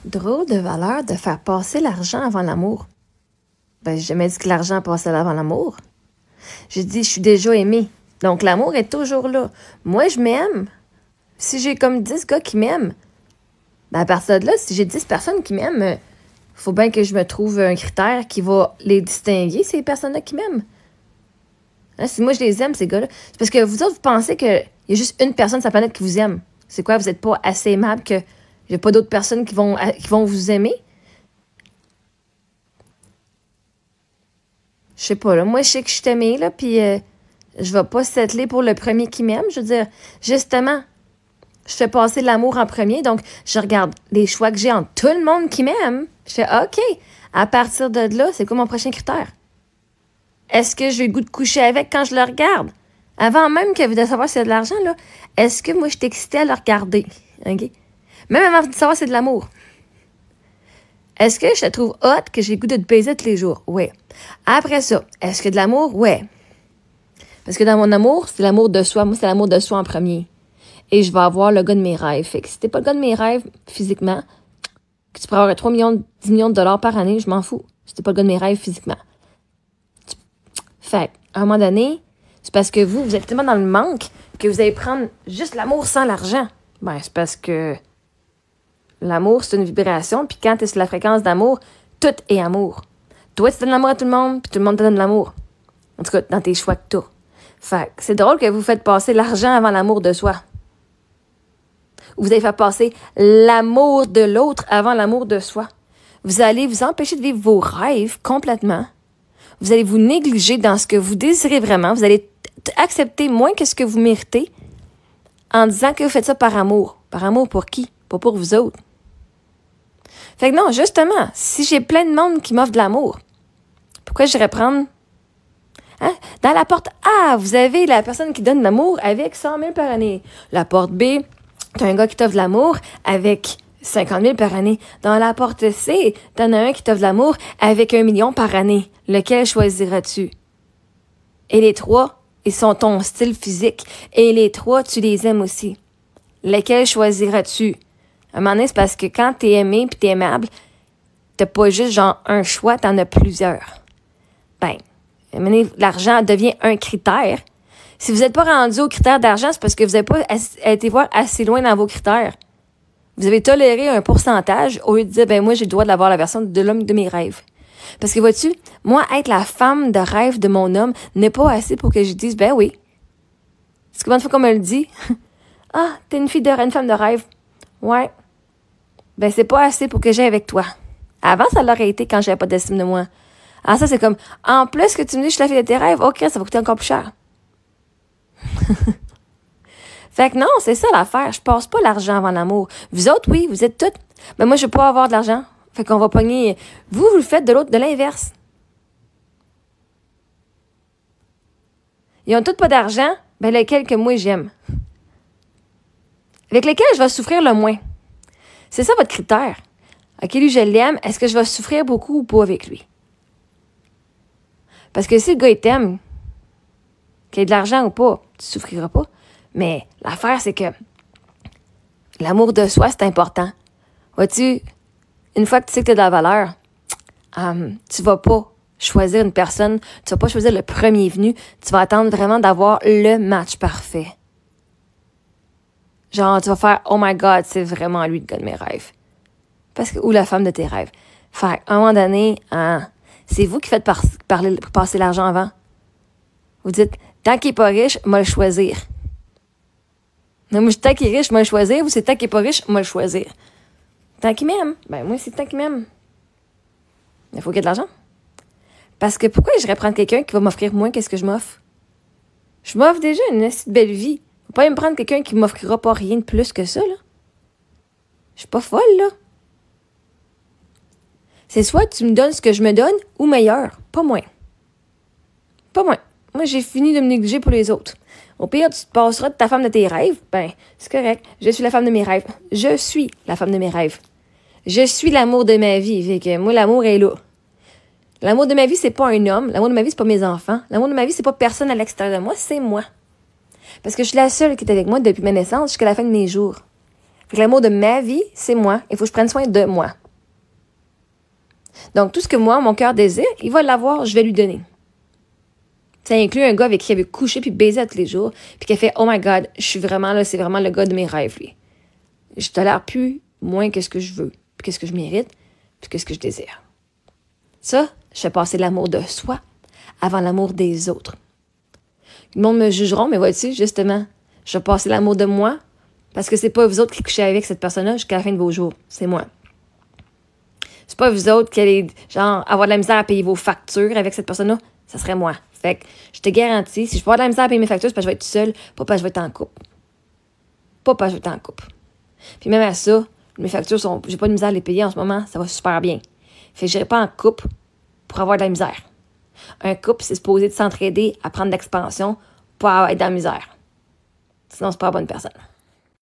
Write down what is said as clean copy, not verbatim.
Drôle de valeur de faire passer l'argent avant l'amour. Ben, j'ai jamais dit que l'argent passait avant l'amour. J'ai dit, je suis déjà aimée. Donc, l'amour est toujours là. Moi, je m'aime. Si j'ai comme 10 gars qui m'aiment, ben à partir de là, si j'ai 10 personnes qui m'aiment, faut bien que je me trouve un critère qui va les distinguer, ces personnes-là qui m'aiment. Hein, si moi, je les aime, ces gars-là, c'est parce que vous autres, vous pensez qu'il y a juste une personne sur la planète qui vous aime. C'est quoi? Vous n'êtes pas assez aimable que il n'y a pas d'autres personnes qui vont vous aimer? Je sais pas, là. Moi, je sais que je suis aimée, là, puis je vais pas settler pour le premier qui m'aime. Je veux dire, justement, je fais passer l'amour en premier, donc je regarde les choix que j'ai entre tout le monde qui m'aime. Je fais, OK, à partir de là, c'est quoi mon prochain critère? Est-ce que j'ai le goût de coucher avec quand je le regarde? Avant même que de savoir s'il y a de l'argent, là, est-ce que moi, je suis excitée à le regarder? OK? Même avant de savoir si c'est de l'amour. Est-ce que je te trouve hot que j'ai le goût de te baiser tous les jours? Oui. Après ça, est-ce que de l'amour? Ouais. Parce que dans mon amour, c'est l'amour de soi. Moi, c'est l'amour de soi en premier. Et je vais avoir le gars de mes rêves. Fait que si t'es pas le gars de mes rêves physiquement, que tu pourrais avoir 3 millions, 10 millions de dollars par année, je m'en fous. Si t'es pas le gars de mes rêves physiquement. Fait à un moment donné, c'est parce que vous êtes tellement dans le manque que vous allez prendre juste l'amour sans l'argent. Ben, c'est parce que l'amour, c'est une vibration, puis quand tu es sur la fréquence d'amour, tout est amour. Toi, tu donnes l'amour à tout le monde, puis tout le monde te donne l'amour. En tout cas, dans tes choix que tu as. Fait que c'est drôle que vous faites passer l'argent avant l'amour de soi. Vous allez faire passer l'amour de l'autre avant l'amour de soi. Vous allez vous empêcher de vivre vos rêves complètement. Vous allez vous négliger dans ce que vous désirez vraiment. Vous allez accepter moins que ce que vous méritez en disant que vous faites ça par amour. Par amour pour qui? Pas pour vous autres. Fait que non, justement, si j'ai plein de monde qui m'offre de l'amour, pourquoi j'irais prendre... Hein? Dans la porte A, vous avez la personne qui donne de l'amour avec 100 000 par année. La porte B, t'as un gars qui t'offre de l'amour avec 50 000 par année. Dans la porte C, t'en as un qui t'offre de l'amour avec 1 million par année. Lequel choisiras-tu? Et les trois, ils sont ton style physique. Et les trois, tu les aimes aussi. Lequel choisiras-tu? À un moment donné, c'est parce que quand t'es aimé pis t'es aimable, t'as pas juste genre un choix, t'en as plusieurs. Ben, à un moment donné, l'argent devient un critère. Si vous n'êtes pas rendu au critère d'argent, c'est parce que vous n'avez pas été voir assez loin dans vos critères. Vous avez toléré un pourcentage au lieu de dire, ben moi, j'ai le droit d'avoir la version de l'homme de mes rêves. Parce que vois-tu, moi, être la femme de rêve de mon homme n'est pas assez pour que je dise, ben oui. C'est combien de fois qu'on me le dit? Ah, t'es une femme de rêve. Ouais. Ben, c'est pas assez pour que j'aille avec toi. Avant, ça l'aurait été quand j'avais pas d'estime de moi. Ah, ça, c'est comme, en plus que tu me dis que je suis la fille de tes rêves, ok, ça va coûter encore plus cher. Fait que non, c'est ça l'affaire. Je passe pas l'argent avant l'amour. Vous autres, oui, vous êtes toutes. Mais moi, je veux pas avoir de l'argent. Fait qu'on va pogner. Vous le faites de l'autre, de l'inverse. Ils ont toutes pas d'argent, ben lesquels que moi j'aime. Avec lesquels je vais souffrir le moins. C'est ça votre critère. OK, lui, je l'aime. Est-ce que je vais souffrir beaucoup ou pas avec lui? Parce que si le gars, il t'aime, qu'il ait de l'argent ou pas, tu souffriras pas. Mais l'affaire, c'est que l'amour de soi, c'est important. Vois-tu, une fois que tu sais que tu as de la valeur, tu vas pas choisir une personne, tu vas pas choisir le premier venu, tu vas attendre vraiment d'avoir le match parfait. Genre, tu vas faire « Oh my God, c'est vraiment lui le gars de mes rêves. » Parce que, ou la femme de tes rêves. Fait à un moment donné, c'est vous qui faites passer l'argent avant. Vous dites « Tant qu'il est pas riche, moi le choisir. » Non, moi, tant qu'il est riche, moi le choisir. Ou c'est tant qu'il est pas riche, moi le choisir. Tant qu'il m'aime. Ben, moi, c'est tant qu'il m'aime. Il faut qu'il y ait de l'argent. Parce que pourquoi j'irais prendre quelqu'un qui va m'offrir moins que ce que je m'offre? Je m'offre déjà une assez belle vie. Faut pas me prendre quelqu'un qui m'offrira pas rien de plus que ça, là. Je suis pas folle, là. C'est soit tu me donnes ce que je me donne ou meilleur, pas moins. Pas moins. Moi, j'ai fini de me négliger pour les autres. Au pire, tu te passeras de ta femme de tes rêves. Ben, c'est correct. Je suis la femme de mes rêves. Je suis la femme de mes rêves. Je suis l'amour de ma vie. Fait que moi, l'amour est là. L'amour de ma vie, c'est pas un homme. L'amour de ma vie, c'est pas mes enfants. L'amour de ma vie, c'est pas personne à l'extérieur de moi, c'est moi. Parce que je suis la seule qui est avec moi depuis ma naissance jusqu'à la fin de mes jours. Fait Fait que l'amour de ma vie, c'est moi. Il faut que je prenne soin de moi. Donc, tout ce que moi, mon cœur désire, il va l'avoir, je vais lui donner. Ça inclut un gars avec qui il avait couché puis baisé à tous les jours, puis qui a fait « Oh my God, je suis vraiment là, c'est vraiment le gars de mes rêves, lui. Je tolère plus moins que ce que je veux, puis que ce que je mérite, puis que ce que je désire. » Ça, je fais passer l'amour de soi avant l'amour des autres. Le monde me jugeront, mais vois-tu, justement, je vais passer l'amour de moi parce que c'est pas vous autres qui couchez avec cette personne-là jusqu'à la fin de vos jours. C'est moi. C'est pas vous autres qui allez, genre, avoir de la misère à payer vos factures avec cette personne-là. Ça serait moi. Fait que je te garantis, si je peux avoir de la misère à payer mes factures, c'est parce que je vais être seule, pas parce que je vais être en couple. Pas parce que je vais être en couple. Puis même à ça, mes factures sont, j'ai pas de misère à les payer en ce moment, ça va super bien. Fait que j'irai pas en couple pour avoir de la misère. Un couple, c'est supposé de s'entraider à prendre de l'expansion, pas à être dans la misère. Sinon, c'est pas la bonne personne.